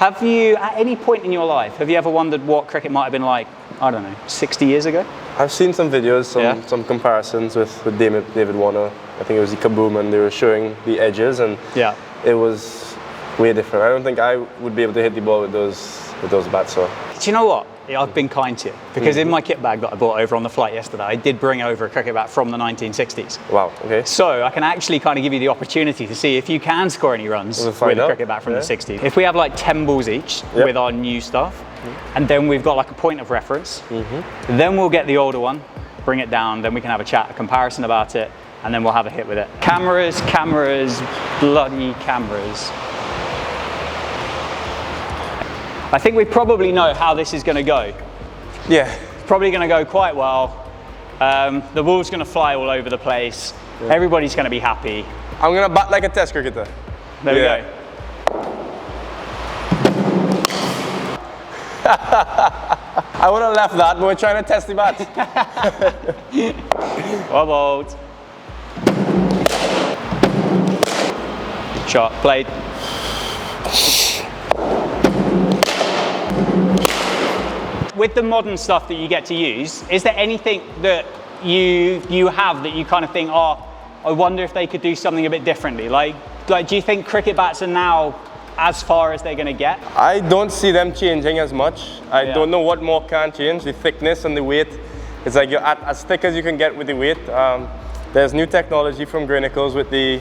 Have you, at any point in your life, have you ever wondered what cricket might have been like, I don't know, 60 years ago? I've seen some videos, some comparisons with David Warner. I think it was the Kaboom, and they were showing the edges, and it was way different. I don't think I would be able to hit the ball with those bats. So. Do you know what? I've been kind to you, because in my kit bag that I bought over on the flight yesterday, I did bring over a cricket bat from the 1960s. Wow, okay. So I can actually kind of give you the opportunity to see if you can score any runs with a cricket bat from the 60s. If we have like 10 balls each with our new stuff, and then we've got like a point of reference, then we'll get the older one, bring it down, then we can have a chat, a comparison about it, and then we'll have a hit with it. Cameras, bloody cameras. I think we probably know how this is going to go. Yeah. It's probably going to go quite well. The ball's going to fly all over the place. Everybody's going to be happy. I'm going to bat like a test cricketer. There we go. I would have left that, but we're trying to test the bat. Well bowled. Good shot, played. With the modern stuff that you get to use, is there anything that you have that you kind of think, oh, I wonder if they could do something a bit differently? Like do you think cricket bats are now as far as they're going to get? I don't see them changing as much. I don't know what more can change. The thickness and the weight. It's like you're as thick as you can get with the weight. There's new technology from Grey Nichols with the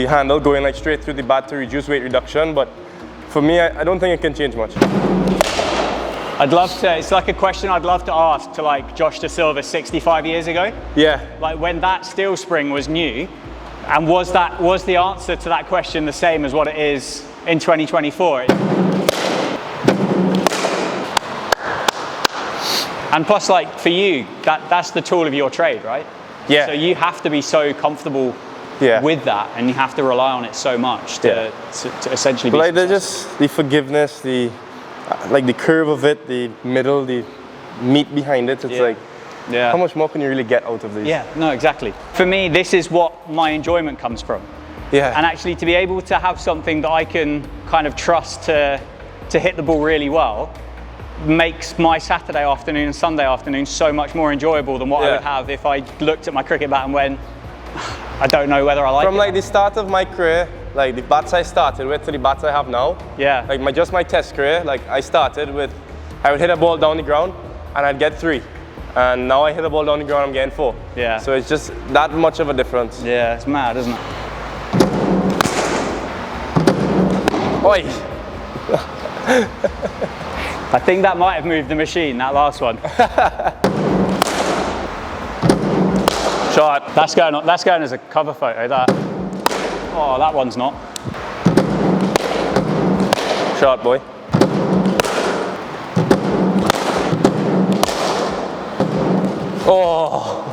handle going like straight through the bat to reduce weight reduction. But for me, I don't think it can change much. I'd love to, it's like a question I'd love to ask to like Josh De Silva 65 years ago. Yeah. Like when that steel spring was new, and was the answer to that question the same as what it is in 2024? And plus, like for you, that's the tool of your trade, right? Yeah. So you have to be so comfortable with that, and you have to rely on it so much to essentially be like they're just the forgiveness, like the curve of it, the middle, the meat behind it. It's like, how much more can you really get out of these? Yeah, no, exactly. For me, this is what my enjoyment comes from. Yeah. And actually to be able to have something that I can kind of trust to hit the ball really well makes my Saturday afternoon and Sunday afternoon so much more enjoyable than what I would have if I looked at my cricket bat and went, I don't know whether I like it. From like the start of my career, like the bats I started with to the bats I have now. Yeah. Like just my test career, like I started with, I would hit a ball down the ground and I'd get 3. And now I hit a ball down the ground, I'm getting 4. Yeah. So it's just that much of a difference. Yeah, it's mad, isn't it? Oi! I think that might have moved the machine, that last one. Shot. That's going as a cover photo, that. Oh, that one's not. Shot, boy. Oh.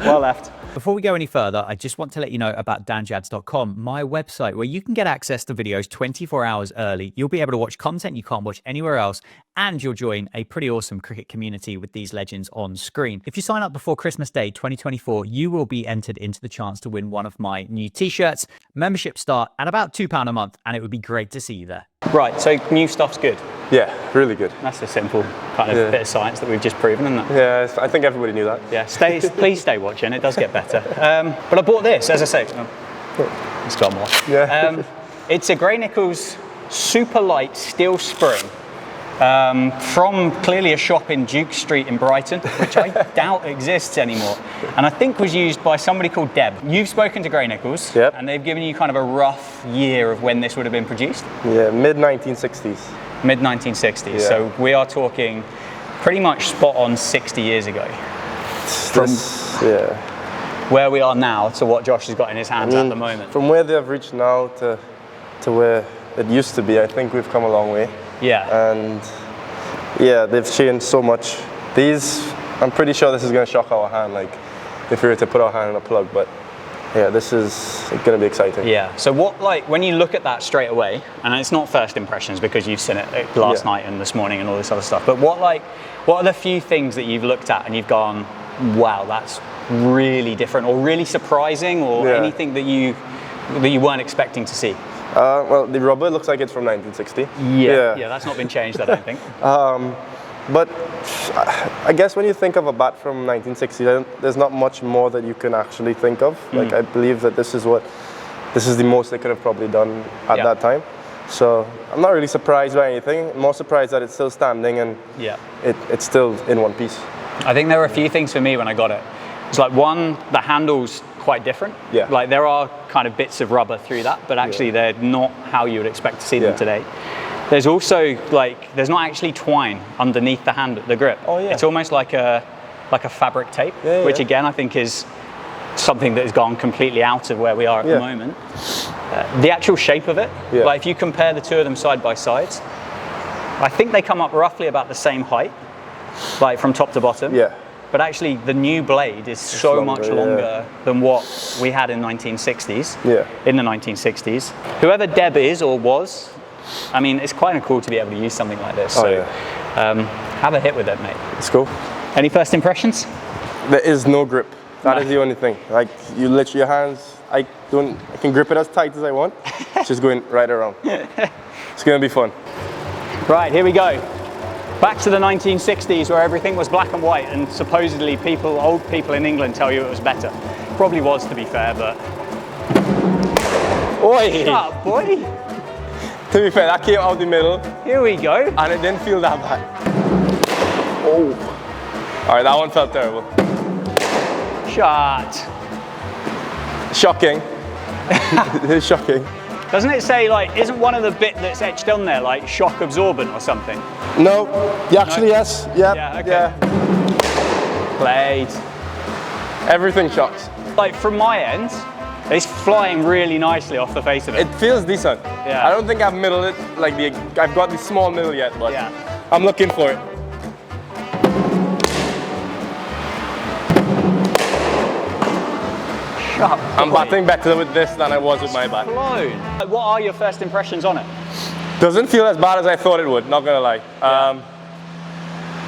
Well left. Before we go any further, I just want to let you know about danjads.com, my website where you can get access to videos 24 hours early. You'll be able to watch content you can't watch anywhere else, and you'll join a pretty awesome cricket community with these legends on screen. If you sign up before Christmas Day 2024, you will be entered into the chance to win one of my new t-shirts. Memberships start at about £2 a month, and it would be great to see you there. Right, so new stuff's good. Yeah, really good. That's a simple kind of bit of science that we've just proven, isn't it? Yeah, I think everybody knew that. Yeah, please stay watching, it does get better. But I bought this, as I say. It's got more. Yeah. It's a Grey Nichols super light steel spring from clearly a shop in Duke Street in Brighton, which I doubt exists anymore. And I think was used by somebody called Deb. You've spoken to Grey Nichols, and they've given you kind of a rough year of when this would have been produced? Yeah, mid-1960s. Mid-1960s, so we are talking pretty much spot on 60 years ago. From where we are now to what Josh has got in his hands at the moment. From where they've reached now to where it used to be, I think we've come a long way. Yeah. And yeah, they've changed so much. These, I'm pretty sure this is going to shock our hand, like if we were to put our hand in a plug, but yeah, this is going to be exciting. Yeah. So what, like, when you look at that straight away, and it's not first impressions because you've seen it last night and this morning and all this other stuff, but what are the few things that you've looked at and you've gone, wow, that's really different or really surprising, or anything that you weren't expecting to see? Well, the rubber looks like it's from 1960. Yeah, that's not been changed, I don't think. But I guess when you think of a bat from 1960, there's not much more that you can actually think of. Like, I believe that this is the most they could have probably done at that time. So I'm not really surprised by anything. I'm more surprised that it's still standing and it's still in one piece. I think there were a few things for me when I got it. It's like, one, the handle's quite different. Yeah. Like, there are kind of bits of rubber through that, but actually they're not how you would expect to see them today. There's also, like, there's not actually twine underneath the hand, the grip. Oh, yeah. It's almost like a fabric tape, which again I think is something that has gone completely out of where we are at the moment. The actual shape of it, like if you compare the two of them side by side, I think they come up roughly about the same height, like from top to bottom. Yeah. But actually the new blade is so much longer than what we had in 1960s. Yeah. In the 1960s. Whoever Deb is or was, I mean, it's quite cool to be able to use something like this. So have a hit with it, mate. It's cool. Any first impressions? There is no grip. That is the only thing. Like, you literally, your hands, I can grip it as tight as I want. It's just going right around. It's going to be fun. Right, here we go. Back to the 1960s where everything was black and white and supposedly old people in England tell you it was better. Probably was, to be fair, but... Oi! Shut up, boy! To be fair, that came out the middle. Here we go. And it didn't feel that bad. Oh. All right, that one felt terrible. Shot. Shocking. It is shocking. Doesn't it say, like, isn't one of the bit that's etched on there, like, shock absorbent or something? No. Yeah, actually, yes. Yep. Yeah, okay. Played. Everything shocks. Like, from my end, it's flying really nicely off the face of it. It feels decent. Yeah. I don't think I've middled it, like, I've got the small middle yet, but I'm looking for it. I'm batting better with this than I was with my bat. What are your first impressions on it? Doesn't feel as bad as I thought it would, not gonna lie.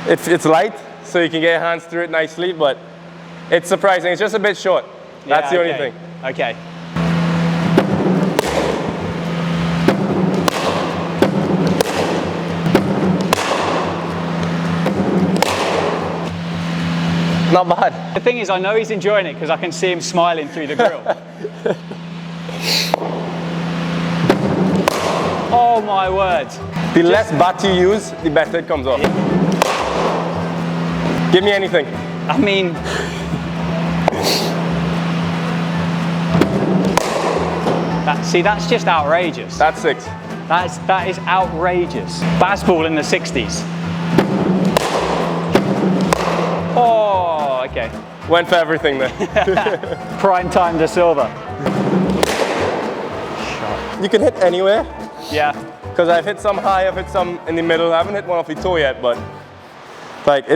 It's light, so you can get your hands through it nicely, but it's surprising. It's just a bit short. That's the only thing. Okay. Not bad. The thing is, I know he's enjoying it because I can see him smiling through the grill. Oh my word. The less bat you use, the better it comes off. Give me anything. I mean... see, that's just outrageous. That's 6. That is outrageous. Baseball in the 60s. Oh, okay. Went for everything there. Prime time to silver. You can hit anywhere. Yeah. Because I've hit some high, I've hit some in the middle. I haven't hit one off the toe yet, but like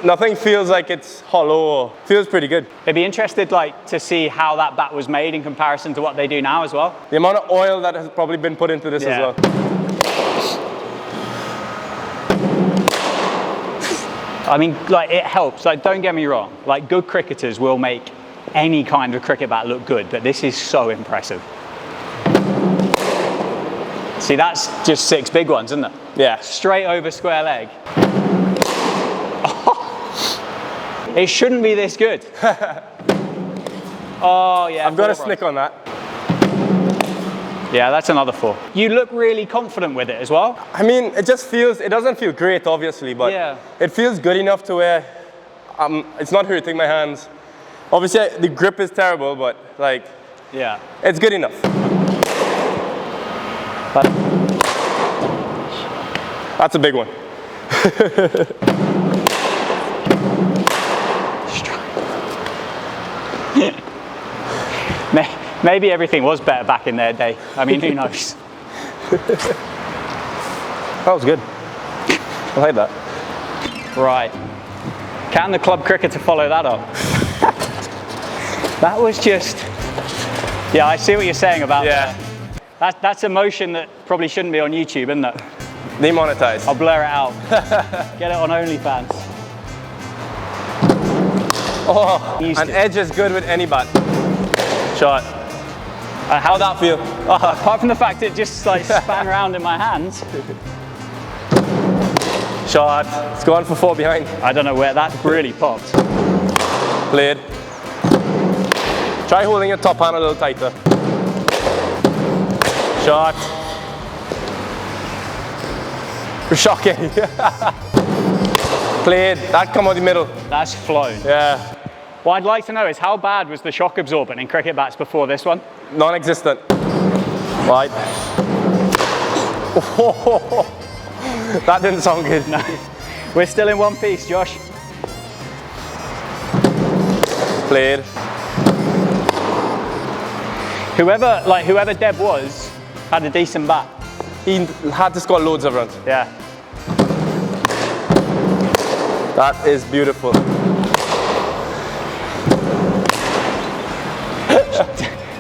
nothing feels like it's hollow or feels pretty good. They'd be interested like to see how that bat was made in comparison to what they do now as well. The amount of oil that has probably been put into this as well. I mean, like, it helps. Like, don't get me wrong. Like, good cricketers will make any kind of cricket bat look good, but this is so impressive. See, that's just 6 big ones, isn't it? Yeah. Straight over square leg. Oh, it shouldn't be this good. Oh, yeah. I've got a snick on that. Yeah, that's another 4. You look really confident with it as well. I mean, it doesn't feel great, obviously, but it feels good enough to where it's not hurting my hands. Obviously, the grip is terrible, but like, it's good enough. That's a big one. Maybe everything was better back in their day. I mean, who knows? That was good. I like that. Right. Can the club cricketer follow that up? That was just... Yeah, I see what you're saying about that. That's a motion that probably shouldn't be on YouTube, isn't it? Demonetized. I'll blur it out. Get it on OnlyFans. Oh, an edge is good with any bat. Shot. How'd that feel? Apart from the fact it just like span around in my hands. Shot. It's going for 4 behind. I don't know where that really popped. Played. Try holding your top hand a little tighter. Shot. Shocking. Played. That come out the middle. That's flown. Yeah. What I'd like to know is how bad was the shock absorbent in cricket bats before this one? Non-existent. Right. Oh, that didn't sound good. No. We're still in one piece, Josh. Played. Whoever Deb was had a decent bat. He had to score loads of runs. Yeah. That is beautiful.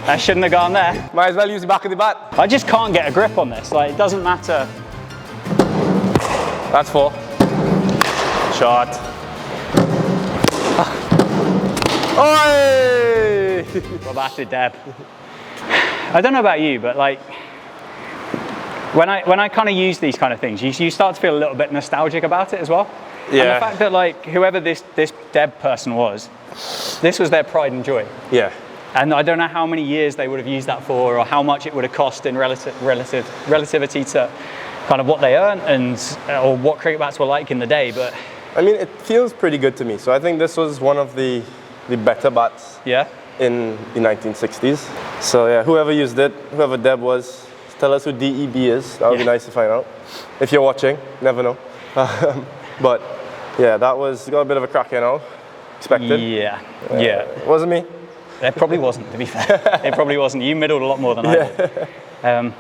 That shouldn't have gone there. Might as well use the back of the bat. I just can't get a grip on this. Like, it doesn't matter. That's 4. Shot. Oi! Well batted, Deb. I don't know about you, but like, when I kind of use these kind of things, you start to feel a little bit nostalgic about it as well. Yeah. And the fact that like whoever this Deb person was, this was their pride and joy. Yeah. And I don't know how many years they would have used that for, or how much it would have cost in relativity to kind of what they earn and or what cricket bats were like in the day. But I mean, it feels pretty good to me. So I think this was one of the better bats. Yeah. In the 1960s. So yeah, whoever used it, whoever Deb was, tell us who DEB is. That would be nice to find out. If you're watching, never know. But yeah, that was got a bit of a crack here now. Expected. Yeah. Yeah. Wasn't me. It probably wasn't, to be fair. It probably wasn't. You middled a lot more than I did.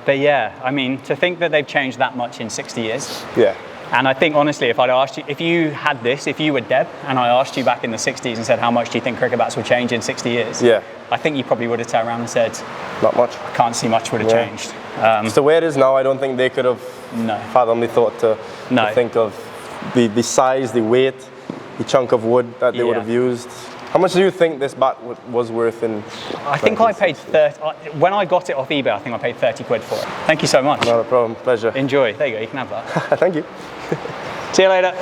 But yeah, I mean, to think that they've changed that much in 60 years. Yeah. And I think, honestly, if I'd asked you, if you had this, if you were Deb, and I asked you back in the 60s and said, how much do you think cricket bats will change in 60 years? Yeah. I think you probably would have turned around and said, not much. I can't see much would have changed. It's the way it is now. I don't think they could have fathomed the thought to think of the size, the weight, the chunk of wood that they would have used. How much do you think this bat was worth in? I think I paid 30. When I got it off eBay, I think I paid 30 quid for it. Thank you so much. Not a problem. Pleasure. Enjoy. There you go. You can have that. Thank you. See you later.